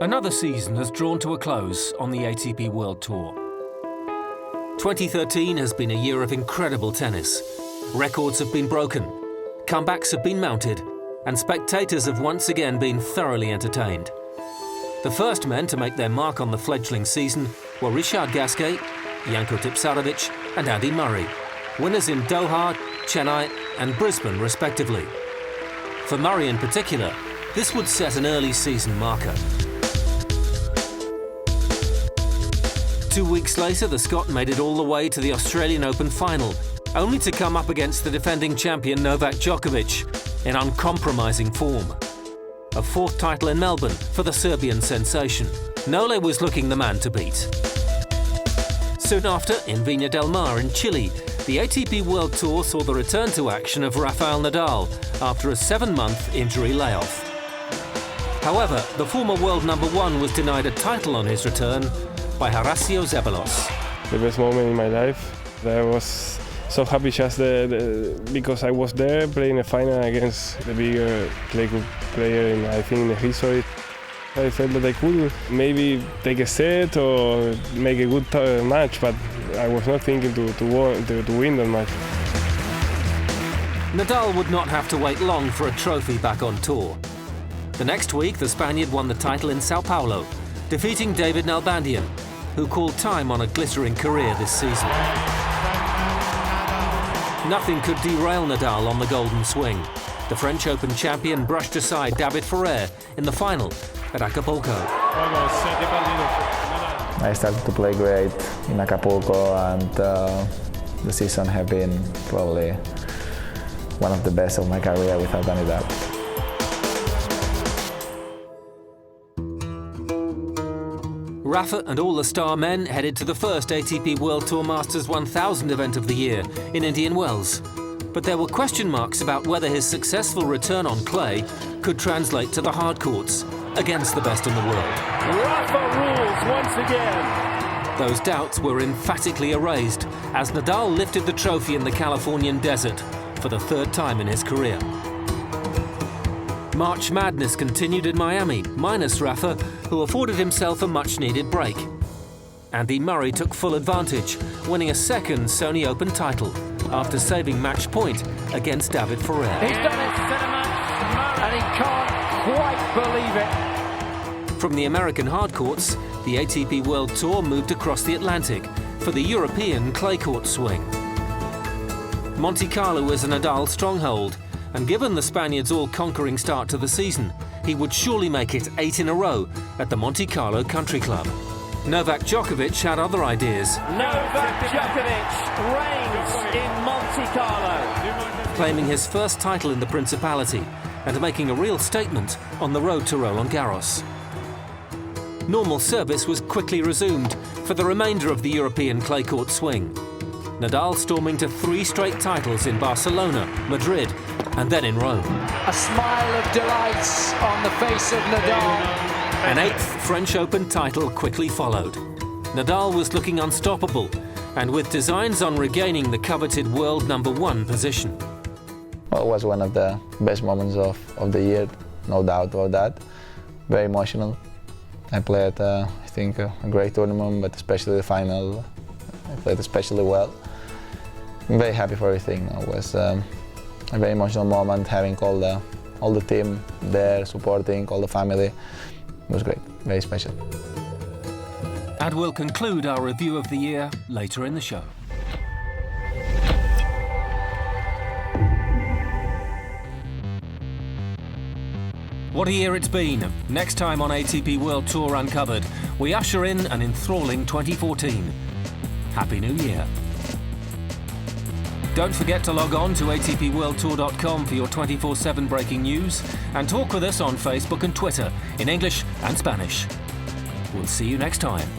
Another season has drawn to a close on the ATP World Tour. 2013 has been a year of incredible tennis. Records have been broken, comebacks have been mounted, and spectators have once again been thoroughly entertained. The first men to make their mark on the fledgling season were Richard Gasquet, Janko Tipsarevic and Andy Murray, winners in Doha, Chennai and Brisbane respectively. For Murray in particular, this would set an early season marker. 2 weeks later, the Scot made it all the way to the Australian Open final, only to come up against the defending champion Novak Djokovic in uncompromising form. A fourth title in Melbourne for the Serbian sensation. Nole was looking the man to beat. Soon after, in Viña del Mar in Chile, the ATP World Tour saw the return to action of Rafael Nadal after a 7-month injury layoff. However, the former world number one was denied a title on his return by Horacio Zeballos. The best moment in my life. I was so happy just because I was there playing a final against the bigger player in, I think, in the history. I felt that I could maybe take a set or make a good match, but I was not thinking to win that match. Nadal would not have to wait long for a trophy back on tour. The next week, the Spaniard won the title in Sao Paulo, defeating David Nalbandian, who called time on a glittering career this season. Nothing could derail Nadal on the golden swing. The French Open champion brushed aside David Ferrer in the final at Acapulco. I started to play great in Acapulco, and the season has been probably one of the best of my career without any doubt. Rafa and all the star men headed to the first ATP World Tour Masters 1000 event of the year in Indian Wells. But there were question marks about whether his successful return on clay could translate to the hard courts against the best in the world. Rafa rules once again. Those doubts were emphatically erased as Nadal lifted the trophy in the Californian desert for the third time in his career. March Madness continued in Miami, minus Rafa, who afforded himself a much-needed break. Andy Murray took full advantage, winning a second Sony Open title after saving match point against David Ferrer. He's done it, and he can't quite believe it. From the American hard courts, the ATP World Tour moved across the Atlantic for the European clay court swing. Monte Carlo is a Nadal stronghold, and given the Spaniard's all-conquering start to the season, he would surely make it 8 in a row at the Monte Carlo Country Club. Novak Djokovic had other ideas. Novak Djokovic reigns in Monte Carlo, claiming his first title in the Principality and making a real statement on the road to Roland Garros. Normal service was quickly resumed for the remainder of the European clay court swing. Nadal storming to 3 straight titles in Barcelona, Madrid and then in Rome. a smile of delight on the face of Nadal. An 8th French Open title quickly followed. Nadal was looking unstoppable and with designs on regaining the coveted world number 1 position. Well, it was one of the best moments of the year, no doubt about that. Very emotional. I played, I think, a great tournament, but especially the final, I played especially well. I'm very happy for everything. It was a very emotional moment, having all the team there, supporting, all the family. It was great, very special. And we'll conclude our review of the year later in the show. What a year it's been. Next time on ATP World Tour Uncovered, we usher in an enthralling 2014. Happy New Year. Don't forget to log on to atpworldtour.com for your 24/7 breaking news and talk with us on Facebook and Twitter in English and Spanish. We'll see you next time.